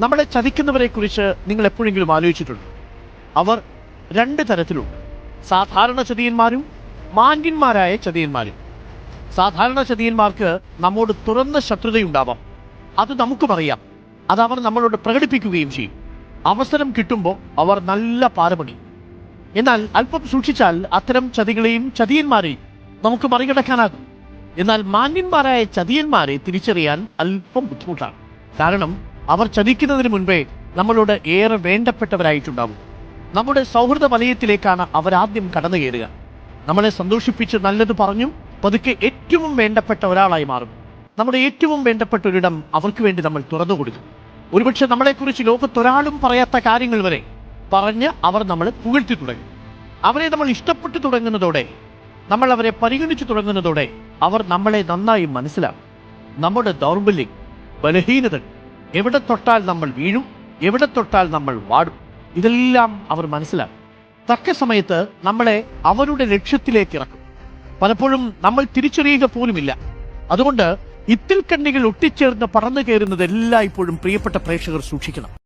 നമ്മളെ ചതിക്കുന്നവരെ കുറിച്ച് നിങ്ങൾ എപ്പോഴെങ്കിലും ആലോചിച്ചിട്ടുണ്ടോ? അവർ രണ്ട് തരത്തിലുണ്ട്: സാധാരണ ചതിയന്മാരും മാന്യന്മാരായ ചതിയന്മാരും. സാധാരണ ചതിയന്മാർക്ക് നമ്മോട് തുറന്ന ശത്രുതയുണ്ടാവാം, അത് നമുക്കും അറിയാം. അത് അവർ നമ്മളോട് പ്രകടിപ്പിക്കുകയും ചെയ്യും. അവസരം കിട്ടുമ്പോൾ അവർ നല്ല പാരപണി. എന്നാൽ അല്പം സൂക്ഷിച്ചാൽ അത്തരം ചതികളെയും ചതിയന്മാരെയും നമുക്ക് മറികടക്കാനാകും. എന്നാൽ മാന്യന്മാരായ ചതിയന്മാരെ തിരിച്ചറിയാൻ അല്പം ബുദ്ധിമുട്ടാണ്. കാരണം അവർ ചതിക്കുന്നതിന് മുൻപേ നമ്മളോട് ഏറെ വേണ്ടപ്പെട്ടവരായിട്ടുണ്ടാവും. നമ്മുടെ സൗഹൃദ വലയത്തിലേക്കാണ് അവരാദ്യം കടന്നു കയറുക. നമ്മളെ സന്തോഷിപ്പിച്ച് നല്ലത് പറഞ്ഞും പതുക്കെ ഏറ്റവും വേണ്ടപ്പെട്ട ഒരാളായി മാറും. നമ്മുടെ ഏറ്റവും വേണ്ടപ്പെട്ട ഒരിടം അവർക്ക് വേണ്ടി നമ്മൾ തുറന്നു കൊടുക്കും. ഒരുപക്ഷെ നമ്മളെക്കുറിച്ച് ലോകത്തൊരാളും പറയാത്ത കാര്യങ്ങൾ വരെ പറഞ്ഞ് അവർ നമ്മളെ പുകഴ്ത്തി തുടങ്ങും. അവരെ നമ്മൾ ഇഷ്ടപ്പെട്ടു തുടങ്ങുന്നതോടെ, നമ്മൾ അവരെ പരിഗണിച്ചു തുടങ്ങുന്നതോടെ അവർ നമ്മളെ നന്നായി മനസ്സിലാക്കും. നമ്മുടെ ദൗർബല്യം, ബലഹീനത, എവിടെ തൊട്ടാൽ നമ്മൾ വീഴും, എവിടെ തൊട്ടാൽ നമ്മൾ വാടും, ഇതെല്ലാം അവർ മനസ്സിലാക്കും. തക്ക സമയത്ത് നമ്മളെ അവരുടെ ലക്ഷ്യത്തിലേക്ക് ഇറക്കും. പലപ്പോഴും നമ്മൾ തിരിച്ചറിയുക പോലുമില്ല. അതുകൊണ്ട് ഇത്തിൽ കണ്ണികൾ ഒട്ടിച്ചേർന്ന് പറന്നു കയറുന്നത് എല്ലായ്പ്പോഴും പ്രിയപ്പെട്ട പ്രേക്ഷകർ സൂക്ഷിക്കണം.